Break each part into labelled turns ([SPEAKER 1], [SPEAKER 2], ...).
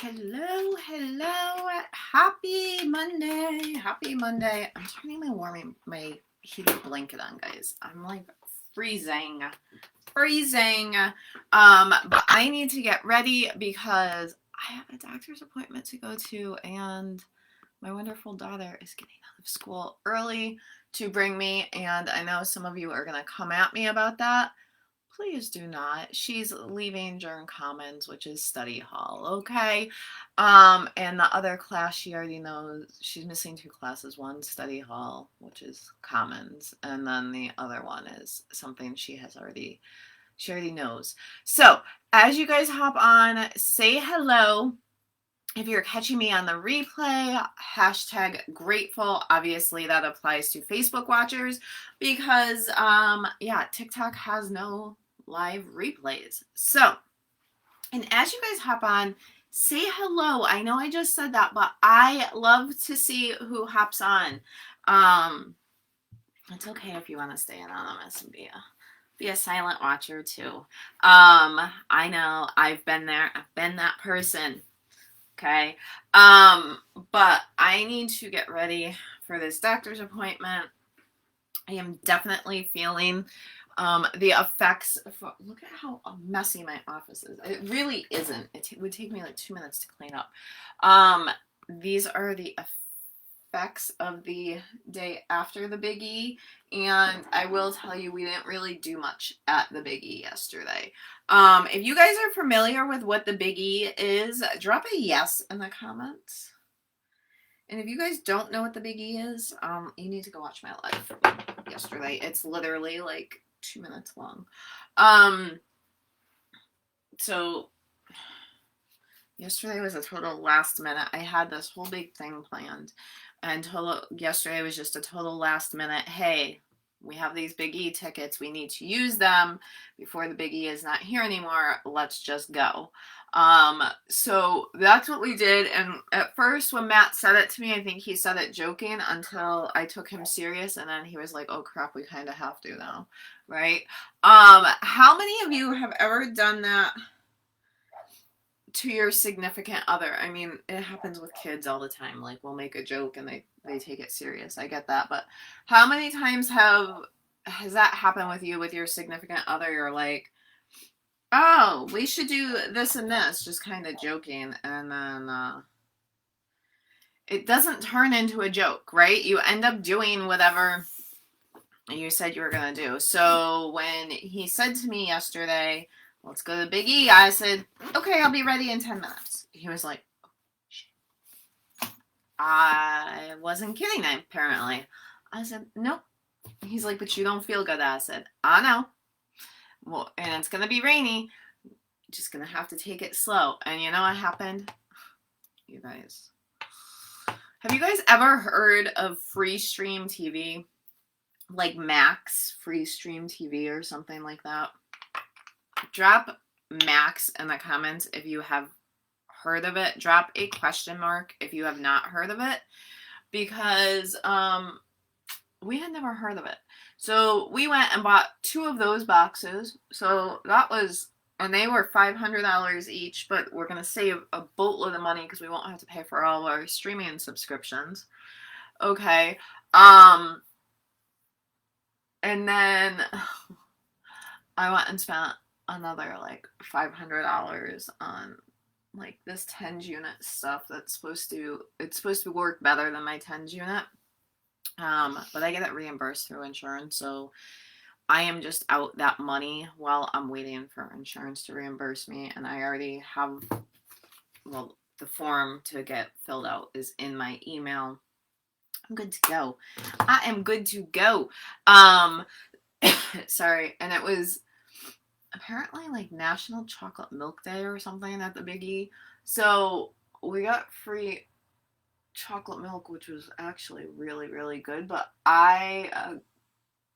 [SPEAKER 1] Hello, hello. Happy Monday. Happy Monday. I'm turning my heated blanket on, guys. I'm like freezing. Freezing. But I need to get ready because I have a doctor's appointment to go to, and my wonderful daughter is getting out of school early to bring me, and I know some of you are gonna come at me about that. Please do not. She's leaving during Commons, which is study hall, okay? And the other class she already knows, she's missing 2 classes. One, study hall, which is Commons, and then the other one is something she already knows. So, as you guys hop on, say hello. If you're catching me on the replay, hashtag grateful. Obviously, that applies to Facebook watchers because, TikTok has no live replays. So, and as you guys hop on, say hello. I know I just said that, but I love to see who hops on. It's okay if you want to stay anonymous and be a silent watcher too. I know I've been there. I've been that person. Okay. But I need to get ready for this doctor's appointment. I am definitely feeling the effects. Look at how messy my office is. It really isn't. It would take me like 2 minutes to clean up. These are the effects of the day after the Big E, and I will tell you, we didn't really do much at the Big E yesterday. If you guys are familiar with what the Big E is, drop a yes in the comments. And if you guys don't know what the Big E is, you need to go watch my live from yesterday. It's literally like 2 minutes long. So yesterday was a total last minute. I had this whole big thing planned, and yesterday was just a total last minute. Hey, we have these Big E tickets. We need to use them before the Big E is not here anymore. Let's just go. So that's what we did. And at first, when Matt said it to me, I think he said it joking until I took him serious. And then he was like, oh crap, we kind of have to now. Right? How many of you have ever done that to your significant other? I mean, it happens with kids all the time. Like, we'll make a joke and they take it serious. I get that. But how many times has that happened with you, with your significant other? You're like, oh, we should do this and this, just kind of joking, and then it doesn't turn into a joke, right? You end up doing whatever you said you were going to do. So when he said to me yesterday, let's go to the Big E, I said, okay, I'll be ready in 10 minutes. He was like, oh, shit. I wasn't kidding, apparently. I said, nope. He's like, but you don't feel good. I said, I know. Well, and it's going to be rainy. Just going to have to take it slow. And you know what happened? You guys. Have you guys ever heard of free stream TV? Like Max free stream TV or something like that? Drop Max in the comments if you have heard of it. Drop a question mark if you have not heard of it. Because we had never heard of it. So we went and bought 2 of those boxes. So that was, and they were $500 each, but we're going to save a boatload of money because we won't have to pay for all our streaming subscriptions. Okay. And then I went and spent another like $500 on like this TENS unit stuff it's supposed to work better than my TENS unit. But I get it reimbursed through insurance, so I am just out that money while I'm waiting for insurance to reimburse me, and I already have, well, the form to get filled out is in my email. I'm good to go. I am good to go. Sorry, and it was apparently like National Chocolate Milk Day or something at the Big E, so we got free chocolate milk, which was actually really, really good, but I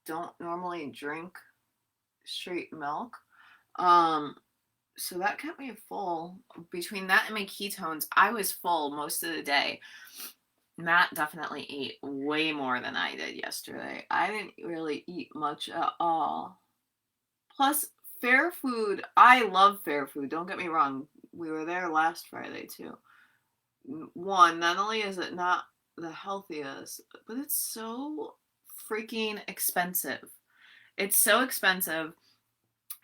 [SPEAKER 1] don't normally drink straight milk, so that kept me full. Between that and my ketones, I was full most of the day. Matt definitely ate way more than I did yesterday. I didn't really eat much at all. Plus, fair food, I love fair food, don't get me wrong. we were there last Friday too. One, not only is it not the healthiest, but it's so freaking expensive. It's so expensive.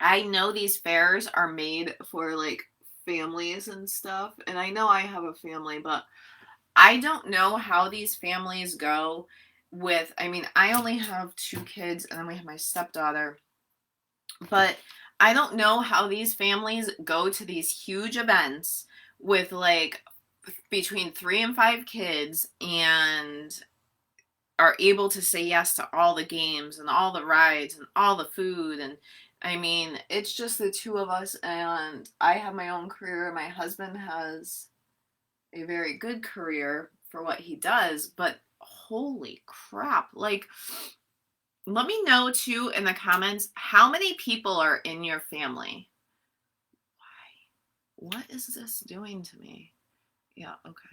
[SPEAKER 1] I know these fairs are made for like families and stuff, and I know I have a family, but I don't know how these families go with, I mean, I only have 2 kids and then we have my stepdaughter, but I don't know how these families go to these huge events with like between 3 and 5 kids and are able to say yes to all the games and all the rides and all the food. And I mean, it's just the two of us, and I have my own career. My husband has a very good career for what he does, but holy crap. Like, let me know too in the comments how many people are in your family. Why? What is this doing to me? Yeah, okay.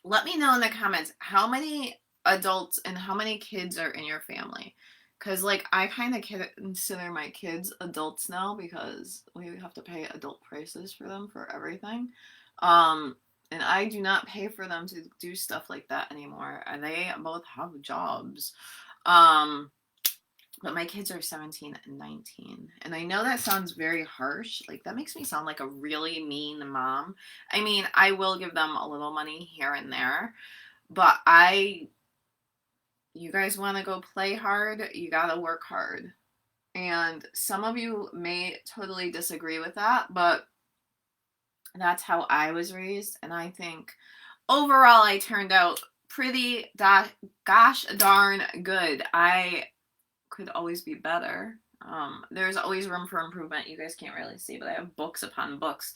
[SPEAKER 1] Let me know in the comments how many adults and how many kids are in your family. Because, like, I kind of consider my kids adults now because we have to pay adult prices for them for everything. And I do not pay for them to do stuff like that anymore. And they both have jobs. But my kids are 17 and 19. And I know that sounds very harsh. Like, that makes me sound like a really mean mom. I mean, I will give them a little money here and there. But you guys want to go play hard, you got to work hard. And some of you may totally disagree with that, but that's how I was raised. And I think overall I turned out pretty gosh darn good. I could always be better. There's always room for improvement. You guys can't really see, but I have books upon books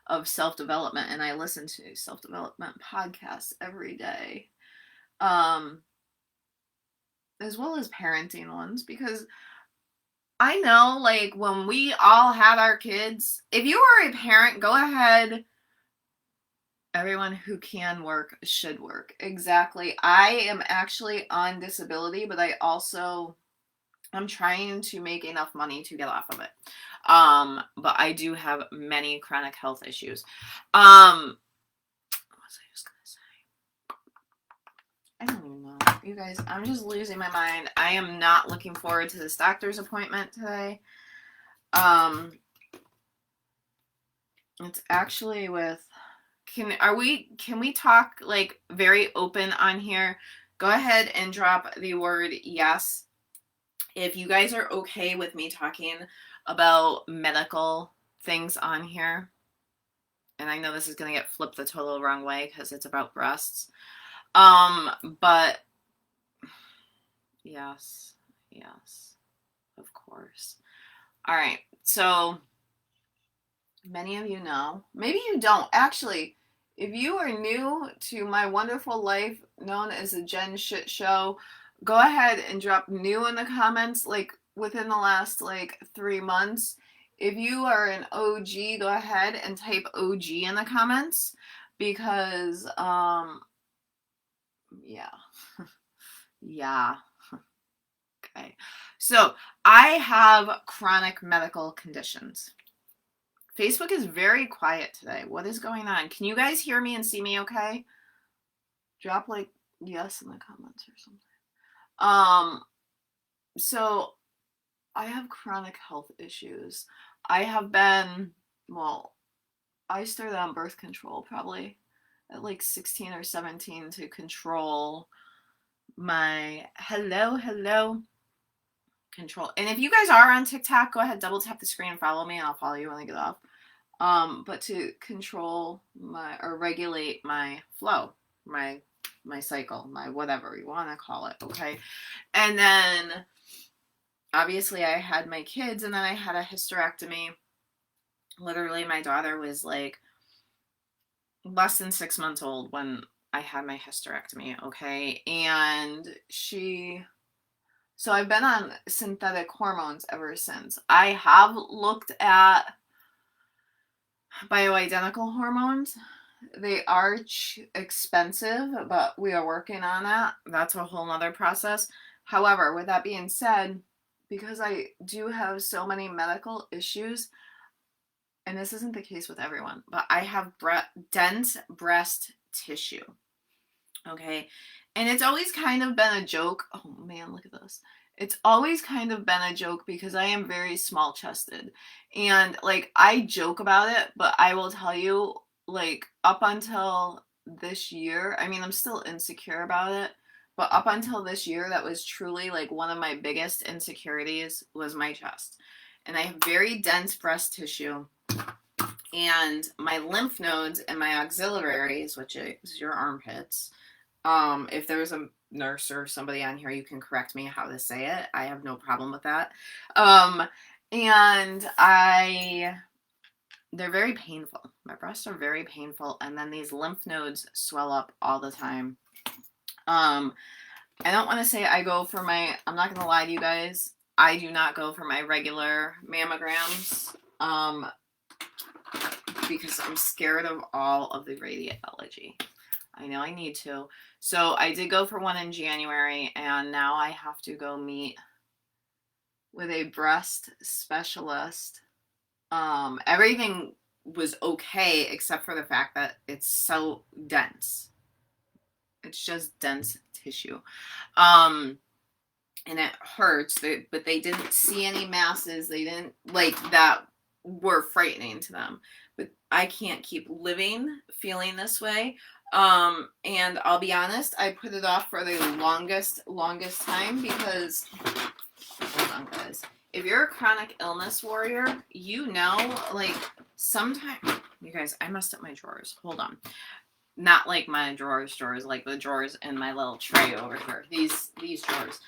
[SPEAKER 1] of self-development, and I listen to self-development podcasts every day, as well as parenting ones, because I know, like, when we all had our kids, if you are a parent, go ahead. Everyone who can work should work. Exactly. I am actually on disability, but I'm trying to make enough money to get off of it. But I do have many chronic health issues. What was I just gonna say? I don't even know. You guys, I'm just losing my mind. I am not looking forward to this doctor's appointment today. It's actually with, can we talk like very open on here? Go ahead and drop the word yes if you guys are okay with me talking about medical things on here. And I know this is going to get flipped the total wrong way because it's about breasts. But yes, of course. All right. So many of you know, maybe you don't. Actually, if you are new to my wonderful life known as the Jen Shit Show, go ahead and drop new in the comments, like within the last like 3 months. If you are an OG, go ahead and type OG in the comments, because yeah. Yeah. Okay. So I have chronic medical conditions. Facebook is very quiet today. What is going on? Can you guys hear me and see me okay? Drop like yes in the comments or something. So I have chronic health issues. I have been, well, I started on birth control probably at like 16 or 17 to control my hello control. And if you guys are on TikTok, go ahead, double tap the screen and follow me, and I'll follow you when I get off. But to control or regulate my flow, my cycle, my whatever you want to call it, okay? And then obviously I had my kids, and then I had a hysterectomy. Literally, my daughter was like less than 6 months old when I had my hysterectomy, okay? And so I've been on synthetic hormones ever since. I have looked at bioidentical hormones. They are expensive, but we are working on that. That's a whole nother process. However, with that being said, because I do have so many medical issues, and this isn't the case with everyone, but I have dense breast tissue. Okay. And it's always kind of been a joke. Oh man, look at this. It's always kind of been a joke because I am very small chested. And like I joke about it, but I will tell you, like up until this year, I mean, I'm still insecure about it, but up until this year, that was truly like one of my biggest insecurities was my chest. And I have very dense breast tissue. And my lymph nodes and my auxiliaries, which is your armpits, if there's a nurse or somebody on here, you can correct me how to say it. I have no problem with that. And they're very painful. My breasts are very painful, and then these lymph nodes swell up all the time. I don't want to say I go for my, I'm not going to lie to you guys, I do not go for my regular mammograms, because I'm scared of all of the radiology. I know I need to. So I did go for one in January, and now I have to go meet with a breast specialist. Everything was okay except for the fact that it's so dense. It's just dense tissue. And it hurts, but they didn't see any masses. They didn't, like, that were frightening to them. But I can't keep living feeling this way. And I'll be honest, I put it off for the longest time because, hold on guys, if you're a chronic illness warrior, you know, like, sometimes, you guys, I messed up my drawers. Hold on. Not like my drawers, like the drawers in my little tray over here. These drawers.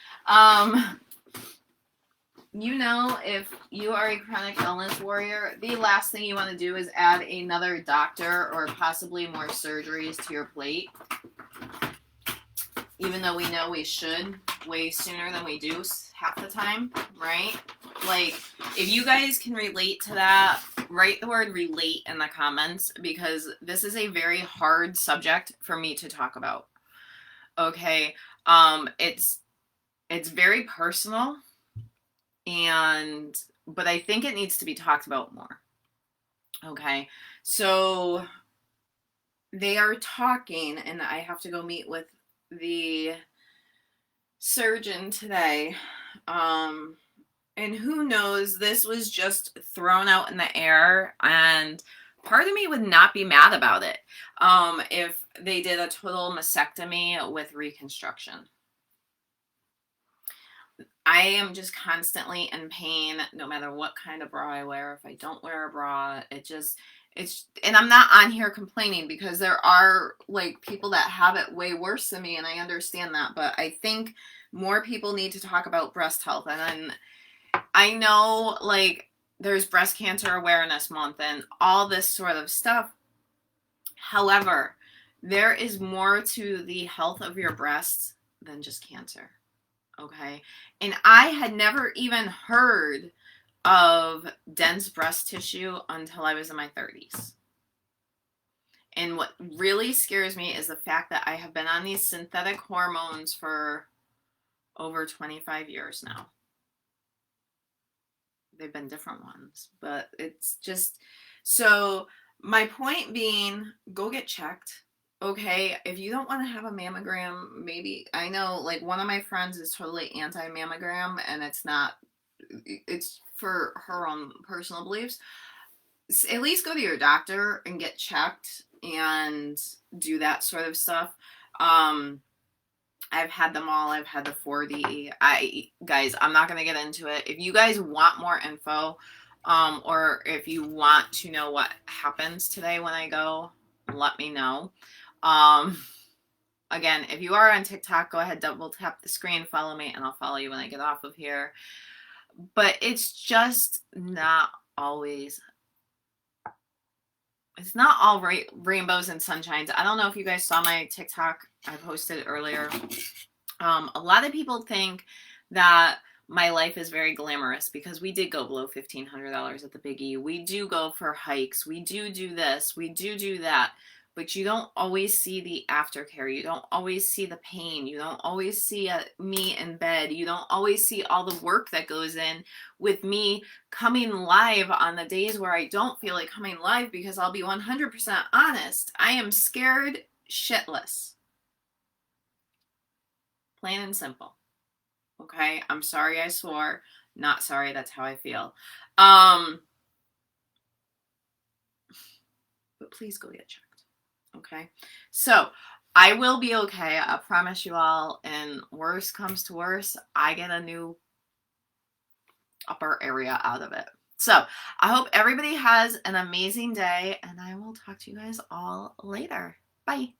[SPEAKER 1] You know, if you are a chronic illness warrior, the last thing you want to do is add another doctor or possibly more surgeries to your plate. Even though we know we should way sooner than we do half the time, right? Like, if you guys can relate to that, write the word relate in the comments, because this is a very hard subject for me to talk about. Okay? It's very personal. But I think it needs to be talked about more. Okay, so they are talking, and I have to go meet with the surgeon today. And who knows, this was just thrown out in the air, and part of me would not be mad about it if they did a total mastectomy with reconstruction. I am just constantly in pain no matter what kind of bra I wear. If I don't wear a bra, and I'm not on here complaining because there are like people that have it way worse than me, and I understand that, but I think more people need to talk about breast health. And then I know like there's breast cancer awareness month and all this sort of stuff. However, there is more to the health of your breasts than just cancer. Okay. And I had never even heard of dense breast tissue until I was in my 30s. And what really scares me is the fact that I have been on these synthetic hormones for over 25 years now. They've been different ones, but it's just, so my point being, go get checked. Okay, if you don't want to have a mammogram, maybe, I know like one of my friends is totally anti-mammogram, and it's for her own personal beliefs. At least go to your doctor and get checked and do that sort of stuff. I've had them all. I've had the 4D. Guys, I'm not going to get into it. If you guys want more info, or if you want to know what happens today when I go, let me know. Again, if you are on TikTok, go ahead, double tap the screen, follow me, and I'll follow you when I get off of here. But it's just not always, it's not all rainbows and sunshines. I don't know if you guys saw my TikTok I posted earlier. A lot of people think that my life is very glamorous because we did go below $1,500 at the Big E. We do go for hikes. We do this. We do that. but you don't always see the aftercare. You don't always see the pain. You don't always see me in bed. You don't always see all the work that goes in with me coming live on the days where I don't feel like coming live, because I'll be 100% honest. I am scared shitless. Plain and simple. Okay? I'm sorry I swore. Not sorry, that's how I feel. But please go get checked. Okay, so I will be okay. I promise you all. And worst comes to worst, I get a new upper area out of it. So I hope everybody has an amazing day, and I will talk to you guys all later. Bye.